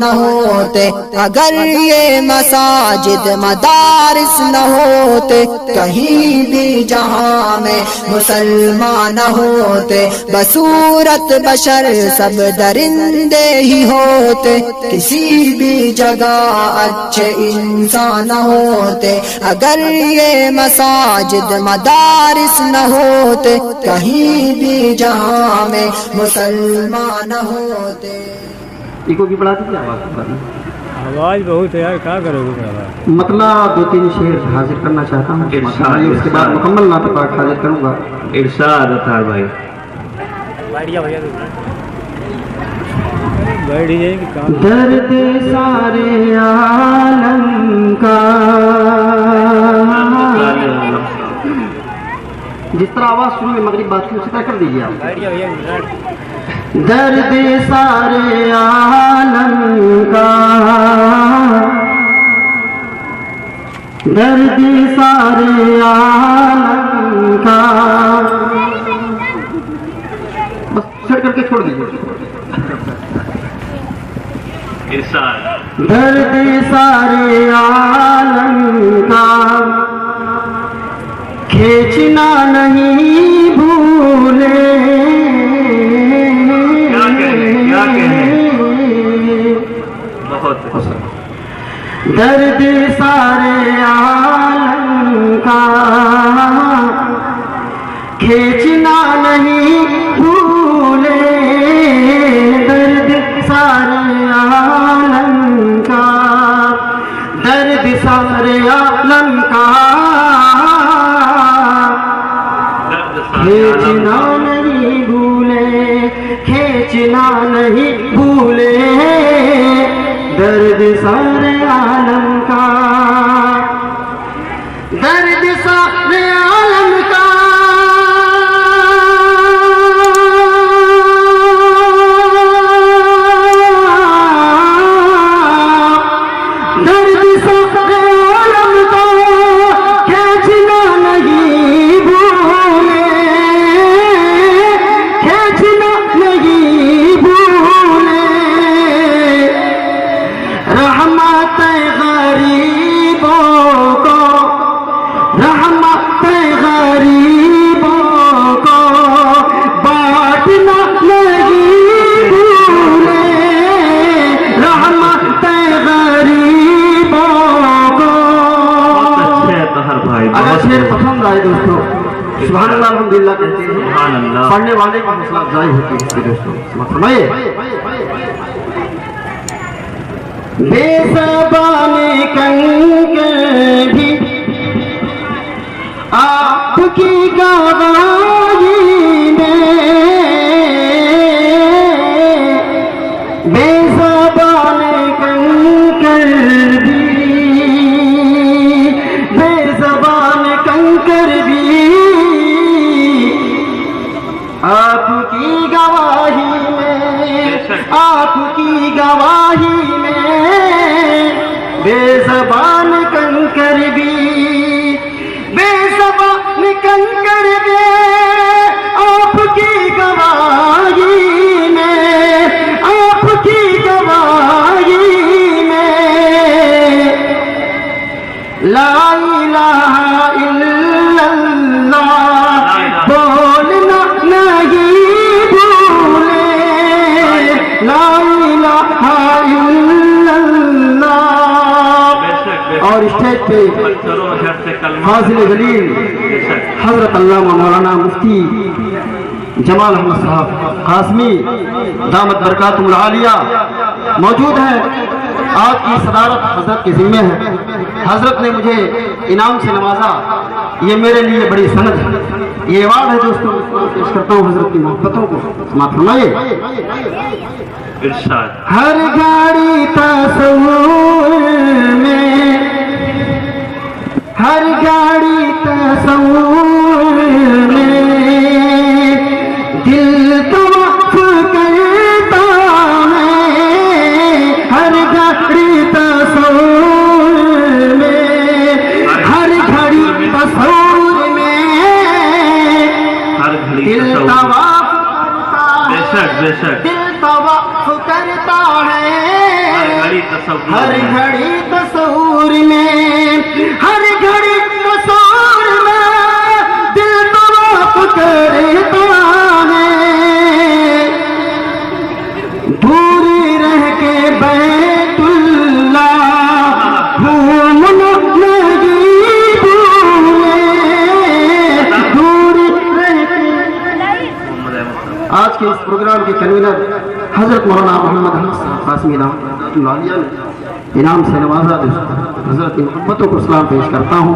نہ ہوتے، اگر یہ مساجد مدارس نہ ہوتے، کہیں بھی جہاں میں مسلمان نہ ہوتے، بصورت بشر سب درندے ہی ہوتے، کسی بھی جگہ اچھے انسان نہ ہوتے، اگر یہ مساجد مدارس نہ ہوتے، کہیں بھی جہاں میں مسلمان نہ ہوتے۔ ایکو کی پڑھا دیجیے، آواز بہت ہے یار، کیا کرو گے؟ مطلب 2-3 شعر حاضر کرنا چاہتا ہوں، اس کے بعد مکمل نعت پاک حاضر کروں گا۔ ارشاد اطہر بھائی درد سارے عالم کا، جس طرح آواز شروع میں مغرب بات کی اسی طرح کر دیجیے آپ۔ درد سارے عالم کا، درد سارے عالم کا، بس چھڑ کر کے چھوڑ دیجیے۔ درد سارے عالم کا، کھینچنا نہیں بھولے، درد سارے عالم کا، کھینچنا نہیں بھولے، درد سارے عالم کا، درد سارے عالم کا، کھینچنا نہیں بھولے، کھینچنا نہیں بھولے، درد سارے عالم کا، درد سارے عالم کا، درد سارے عالم کا، کھینچنا نہیں بھولے، کھینچنا نہیں بھولے، رحمت غریبوں کو، رحمت غریبوں کو، بانٹنا نہیں بھولے، رحمت غریبوں کو۔ اگر شعر پسند آئے دوستو سبحان اللہ الحمدللہ کہتے ہیں، پڑھنے والے کی حوصلہ افزائی ہوتی ہے دوستو، فرمائیے۔ بے زبان کنکر بھی آپ کی گواہی میں، بے زبان کنکر بھی، بے زبان کنکر بھی آپ کی گواہی میں، آپ کی گواہی میں، بے زبان کنکر بھی، بے زبان کنکر بھی آپ کی گواہی میں، آپ کی گواہی میں، لا الہ الا اللہ بولنا نہیں بھولے، لا الہ الا اللہ۔ اور اسٹیج پہ حاضر جلیل حضرت علامہ مولانا مفتی جمال احمد صاحب قاسمی دامت برکاتہم العالیہ موجود ہیں۔ آپ کی صدارت حضرت کے ذمہ ہے، حضرت نے مجھے انعام سے نوازا، یہ میرے لیے بڑی سند ہے، یہ ایوارڈ ہے دوستوں، پیش کرتا ہوں حضرت کی محبتوں کو، سماعت فرمائیے۔ ہر گاڑی تصور میں، ہر گاڑی تصور میں، دل تو وقف کرتا ہے، ہر گاڑی تصور میں، ہر گھڑی تصور میں، دل طواف کرتا ہے، دل طواف کرتا ہے، ہر گھڑی تصور میں، ہر گھڑی تصور میں دل طواف کرتا ہے، دوری رہ کے بیت اللہ گھوم نہیں بھولے، دوری رہ کے۔ آج کے اس پروگرام کے کنوینر حضرت مولانا محمد حسن قاسمی رحمۃ اللہ علیہ نے انعام سے نوازا، حضرت کی محبتوں کو سلام پیش کرتا ہوں۔